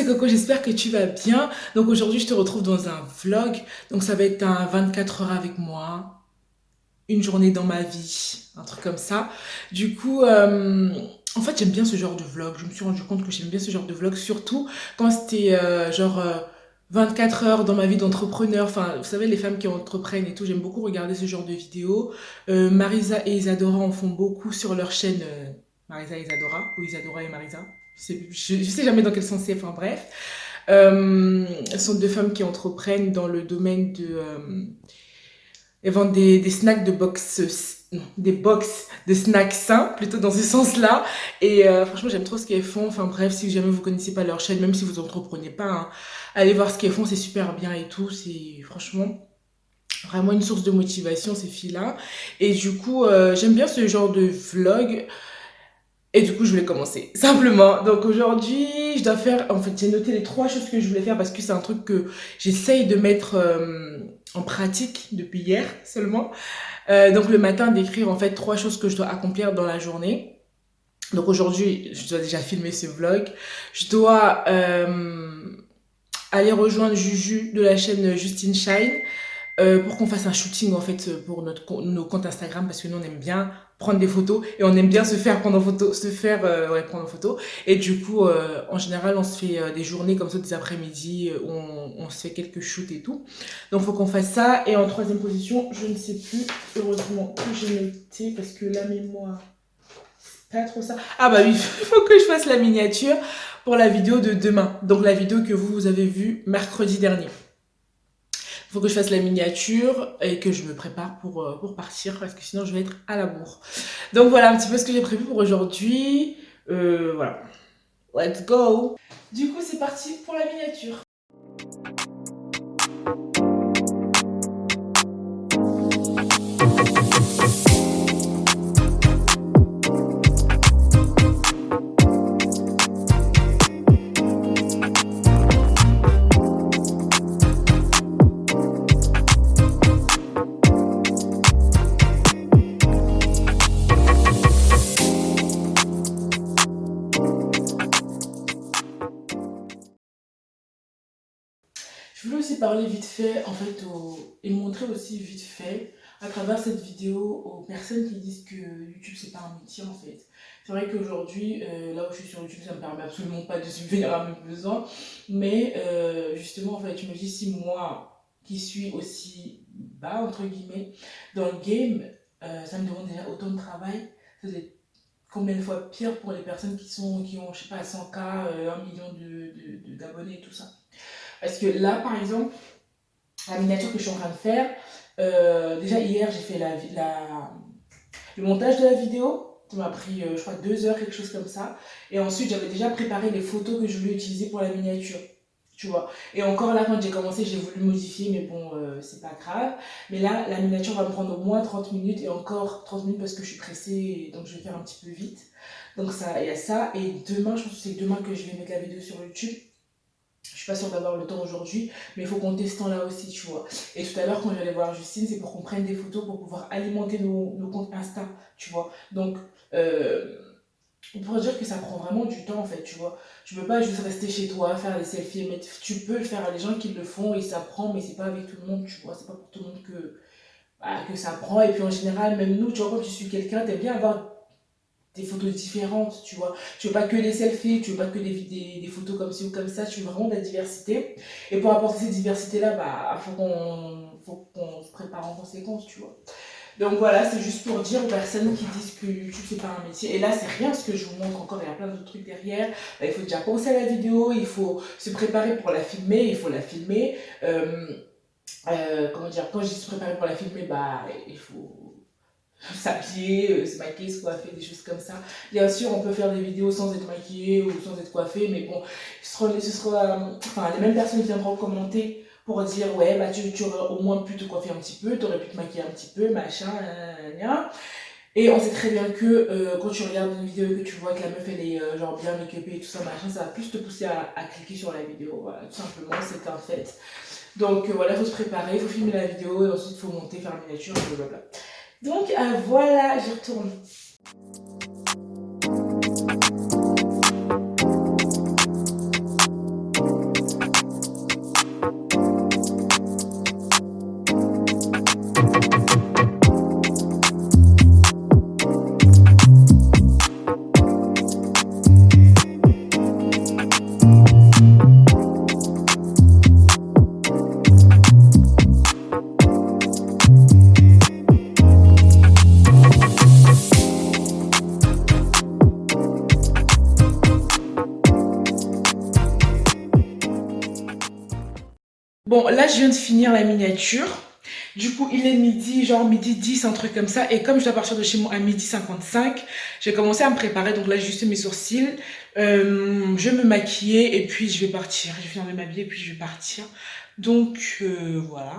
c'est Coco, j'espère que tu vas bien. Donc aujourd'hui, je te retrouve dans un vlog. Donc ça va être un 24 heures avec moi, une journée dans ma vie, un truc comme ça. Du coup, en fait, j'aime bien ce genre de vlog. Je me suis rendu compte que j'aime bien ce genre de vlog, surtout quand c'était 24 heures dans ma vie d'entrepreneur. Enfin, vous savez, les femmes qui entreprennent et tout, j'aime beaucoup regarder ce genre de vidéos. Marisa et Isadora en font beaucoup sur leur chaîne Marisa et Isadora, ou Isadora et Marisa. Je sais jamais dans quel sens c'est, enfin bref. Elles sont deux femmes qui entreprennent dans le domaine de... elles vendent des snacks de box... non, des box de snacks sains, plutôt dans ce sens-là. Et franchement, j'aime trop ce qu'elles font. Enfin bref, si jamais vous connaissez pas leur chaîne, même si vous entreprenez pas, hein, allez voir ce qu'elles font, c'est super bien et tout. C'est franchement vraiment une source de motivation, ces filles-là. Et du coup, j'aime bien ce genre de vlog. Et du coup, je voulais commencer, simplement. Donc aujourd'hui, je dois faire... En fait, j'ai noté les 3 choses que je voulais faire parce que c'est un truc que j'essaye de mettre en pratique depuis hier seulement. Donc le matin, d'écrire en fait 3 choses que je dois accomplir dans la journée. Donc aujourd'hui, je dois déjà filmer ce vlog. Je dois aller rejoindre Juju de la chaîne Justine Shine pour qu'on fasse un shooting en fait pour nos comptes Instagram parce que nous on aime bien prendre des photos et on aime bien se faire prendre en photo, prendre en photo. Et du coup, en général, on se fait des journées comme ça, des après-midi, où on se fait quelques shoots et tout. Donc, il faut qu'on fasse ça. Et en troisième position, je ne sais plus, heureusement que j'ai noté parce que la mémoire, c'est pas trop ça. Ah bah oui, il faut que je fasse la miniature pour la vidéo de demain. Donc, la vidéo que vous avez vue mercredi dernier. Il faut que je fasse la miniature et que je me prépare pour partir parce que sinon je vais être à la bourre. Donc voilà un petit peu ce que j'ai prévu pour aujourd'hui. Voilà. Let's go. Du coup c'est parti pour la miniature. Je voulais aussi parler vite fait, en fait, et montrer aussi vite fait, à travers cette vidéo, aux personnes qui disent que YouTube c'est pas un métier en fait. C'est vrai qu'aujourd'hui, là où je suis sur YouTube, ça me permet absolument pas de subvenir à mes besoins, mais justement, en fait, je me dis si moi, qui suis aussi bas, entre guillemets, dans le game, ça me demande déjà autant de travail, ça doit être combien de fois pire pour les personnes qui ont, je sais pas, 100K, 1 million d'abonnés et tout ça. Parce que là, par exemple, la miniature que je suis en train de faire, déjà hier, j'ai fait le montage de la vidéo. Ça m'a pris, je crois, 2 heures, quelque chose comme ça. Et ensuite, j'avais déjà préparé les photos que je voulais utiliser pour la miniature. Tu vois. Et encore là, quand j'ai commencé, j'ai voulu modifier, mais bon, c'est pas grave. Mais là, la miniature va me prendre au moins 30 minutes et encore 30 minutes parce que je suis pressée, donc je vais faire un petit peu vite. Donc ça, il y a ça. Et demain, je pense que c'est demain que je vais mettre la vidéo sur YouTube. Je suis pas sûre d'avoir le temps aujourd'hui, mais il faut qu'on teste là aussi, tu vois. Et tout à l'heure, quand j'allais voir Justine, c'est pour qu'on prenne des photos pour pouvoir alimenter nos comptes Insta, tu vois. Donc, on pourrait dire que ça prend vraiment du temps, en fait, tu vois. Tu peux pas juste rester chez toi, faire des selfies, mais tu peux le faire à des gens qui le font et ça prend, mais c'est pas avec tout le monde, tu vois. C'est pas pour tout le monde que ça prend. Et puis en général, même nous, tu vois, quand tu suis quelqu'un, t'aimes bien avoir des photos différentes, tu vois. Tu veux pas que des selfies, tu veux pas que des photos comme ci ou comme ça, tu veux vraiment de la diversité. Et pour apporter cette diversité-là, bah, faut qu'on se prépare en conséquence, tu vois. Donc voilà, c'est juste pour dire aux personnes qui disent que YouTube c'est pas un métier. Et là, c'est rien ce que je vous montre encore, il y a plein d'autres trucs derrière. Bah, il faut déjà penser à la vidéo, il faut se préparer pour la filmer, il faut la filmer. Comment dire, quand je dis se préparer pour la filmer, bah, il faut s'habiller, se maquiller, se coiffer, des choses comme ça. Bien sûr, on peut faire des vidéos sans être maquillé ou sans être coiffé, mais bon, enfin, les mêmes personnes viendront commenter pour dire ouais, bah tu aurais au moins pu te coiffer un petit peu, tu aurais pu te maquiller un petit peu, machin, et on sait très bien que quand tu regardes une vidéo et que tu vois que la meuf elle est genre bien make-upée et tout ça, machin, ça va plus te pousser à cliquer sur la vidéo, voilà, tout simplement, c'est un fait. Donc voilà, il faut se préparer, il faut filmer la vidéo et ensuite il faut monter, faire la miniature, blablabla. Donc voilà, j'y retourne. Bon, là, je viens de finir la miniature. Du coup, il est midi, genre midi 10, un truc comme ça. Et comme je dois partir de chez moi à midi 55, j'ai commencé à me préparer. Donc là, j'ai juste mes sourcils. Je vais me maquiller et puis je vais partir. Je vais finir de m'habiller et puis je vais partir. Donc, voilà.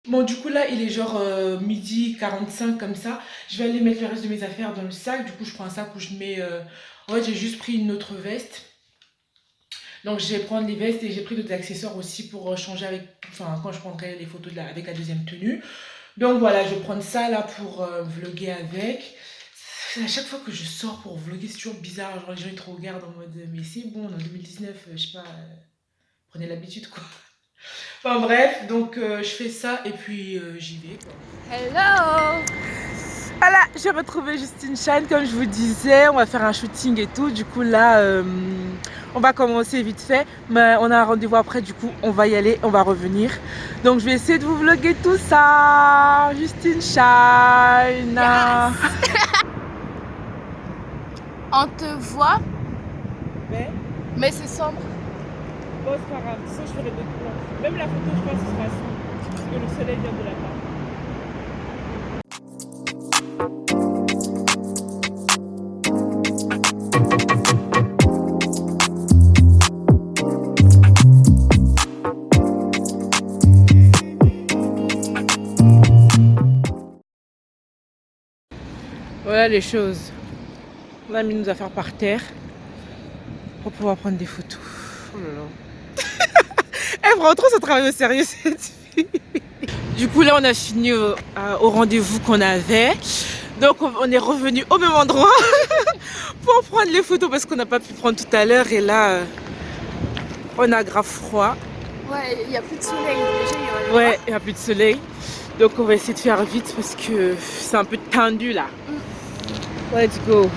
Bon, du coup, là, il est genre midi 45 comme ça. Je vais aller mettre le reste de mes affaires dans le sac. Du coup, je prends un sac où je mets... En fait, j'ai juste pris une autre veste. Donc, je vais prendre les vestes et j'ai pris d'autres accessoires aussi pour changer avec... Enfin, quand je prendrai les photos avec la deuxième tenue. Donc, voilà, je vais prendre ça là pour vlogger avec. À chaque fois que je sors pour vlogger, c'est toujours bizarre. Genre, les gens ils te regardent en mode... Mais c'est bon, en 2019, je sais pas... prenez l'habitude, quoi. Enfin bref, donc je fais ça et puis j'y vais quoi. Hello! Voilà, j'ai retrouvé Justine Shine comme je vous disais, on va faire un shooting et tout, du coup là on va commencer vite fait, mais on a un rendez-vous après, du coup on va y aller, on va revenir. Donc je vais essayer de vous vlogger tout ça, Justine Shine. Yes. On te voit, mais c'est sombre. Bon, c'est pas grave, ça je ferai d'autres plans. Même la photo, je pense que ce sera sombre, parce que le soleil vient de là-bas. Voilà les choses. On a mis nos affaires par terre pour pouvoir prendre des photos. Oh là là. Elle prend trop son travail au sérieux cette fille. Du coup là on a fini au rendez-vous qu'on avait. Donc on est revenu au même endroit pour prendre les photos parce qu'on n'a pas pu prendre tout à l'heure. Et là on a grave froid. Ouais, il n'y a plus de soleil. Déjà, ouais, il n'y a plus de soleil. Donc on va essayer de faire vite parce que c'est un peu tendu là. Let's go.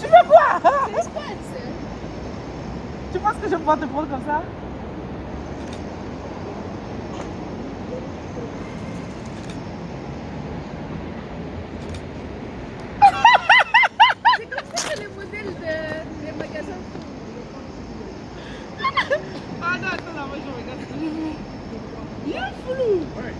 Tu fais quoi? C'est spots. Tu penses que je vais pouvoir te prendre comme ça? C'est comme ça que les modèles des magasins font. Ah non, attends, là, moi je regarde. Bien flou. Ouais.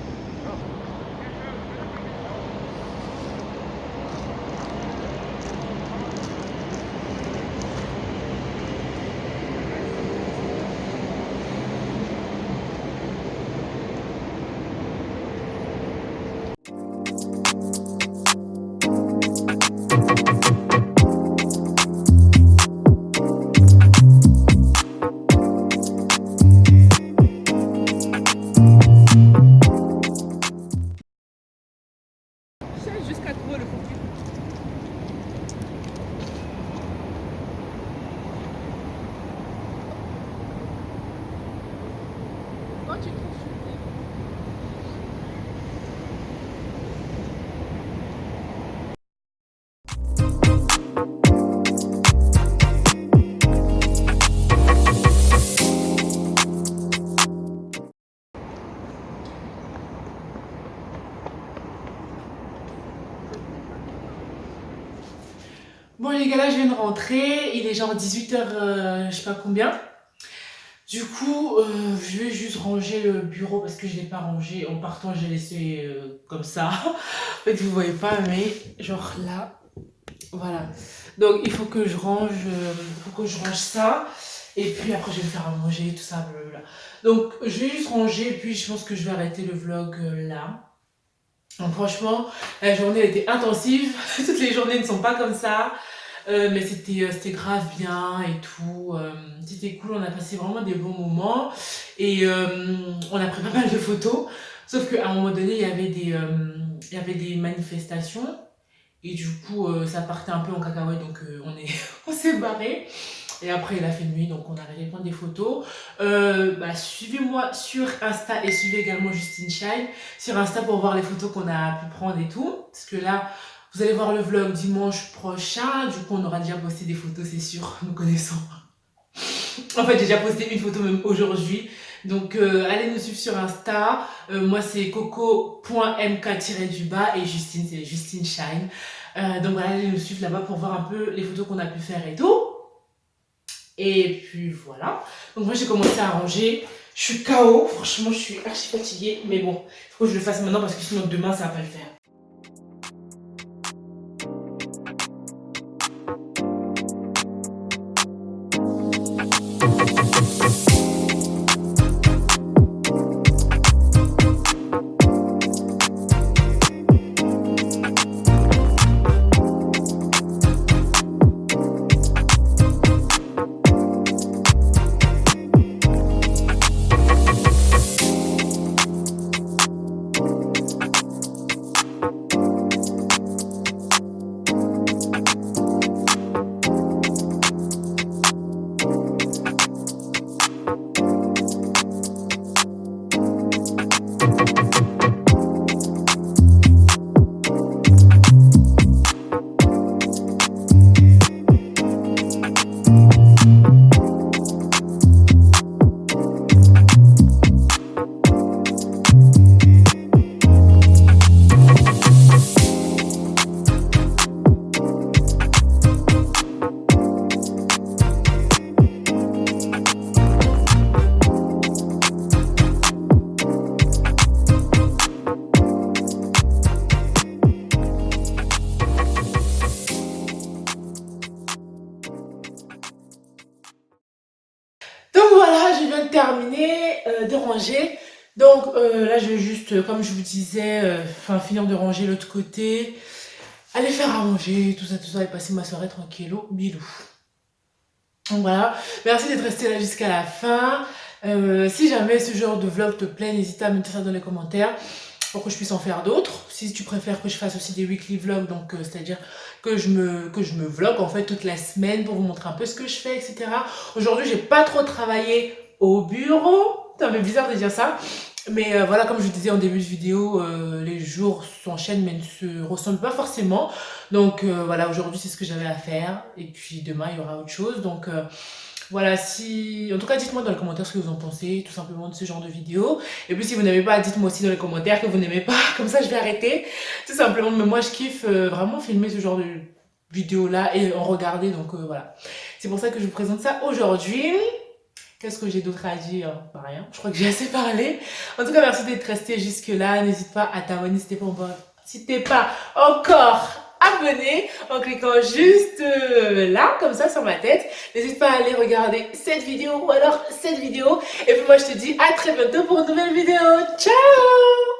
tu trouves? Bon les gars, là je viens de rentrer, il est genre 18h, je sais pas combien. Du coup, je vais juste ranger le bureau parce que je l'ai pas rangé. En partant, je l'ai laissé comme ça. En fait, vous voyez pas, mais genre là, voilà. Donc il faut que je range, ça. Et puis après, je vais me faire à manger, tout ça, blablabla. Donc je vais juste ranger, et puis je pense que je vais arrêter le vlog là. Donc franchement, la journée elle était intensive. Toutes les journées ne sont pas comme ça. Mais c'était grave bien et tout. C'était cool, on a passé vraiment des bons moments. Et on a pris pas mal de photos. Sauf qu'à un moment donné, il y avait des manifestations. Et du coup, ça partait un peu en cacahuète, donc on s'est barré. Et après, il a fait nuit, donc on a arrêté de prendre des photos. Bah, suivez-moi sur Insta et suivez également Justine Shine sur Insta pour voir les photos qu'on a pu prendre et tout. Parce que là, vous allez voir le vlog dimanche prochain. Du coup, on aura déjà posté des photos, c'est sûr, nous connaissons. En fait, j'ai déjà posté une photo même aujourd'hui. Donc, allez nous suivre sur Insta. Moi, c'est coco.mk-du-bas et Justine, c'est Justine Shine. Donc, voilà, allez nous suivre là-bas pour voir un peu les photos qu'on a pu faire et tout. Et puis voilà. Donc moi j'ai commencé à ranger. Je suis KO. Franchement, je suis archi fatiguée. Mais bon, il faut que je le fasse maintenant parce que sinon demain ça va pas le faire. Donc voilà, je viens de terminer de ranger. Donc là, je vais juste, comme je vous disais, finir de ranger l'autre côté, aller faire à manger, tout ça, et passer ma soirée tranquillo, bilou. Donc voilà, merci d'être resté là jusqu'à la fin. Si jamais ce genre de vlog te plaît, n'hésite pas à me dire ça dans les commentaires pour que je puisse en faire d'autres. Si tu préfères que je fasse aussi des weekly vlogs, donc c'est-à-dire que je me vlog en fait toute la semaine pour vous montrer un peu ce que je fais, etc. Aujourd'hui, j'ai pas trop travaillé au bureau. Ça fait bizarre de dire ça. Mais voilà, comme je vous disais en début de vidéo, les jours s'enchaînent mais ne se ressemblent pas forcément. Donc voilà, aujourd'hui c'est ce que j'avais à faire. Et puis demain il y aura autre chose. Donc voilà, si... En tout cas, dites-moi dans les commentaires ce que vous en pensez, tout simplement, de ce genre de vidéo. Et puis, si vous n'aimez pas, dites-moi aussi dans les commentaires que vous n'aimez pas. Comme ça, je vais arrêter. Tout simplement, mais moi, je kiffe vraiment filmer ce genre de vidéo-là et en regarder. Donc, voilà. C'est pour ça que je vous présente ça aujourd'hui. Qu'est-ce que j'ai d'autre à dire? Bah, rien. Je crois que j'ai assez parlé. En tout cas, merci d'être resté jusque-là. N'hésite pas à t'abonner si t'es pas encore abonné en cliquant juste là, comme ça, sur ma tête. N'hésite pas à aller regarder cette vidéo ou alors cette vidéo. Et puis moi, je te dis à très bientôt pour une nouvelle vidéo. Ciao!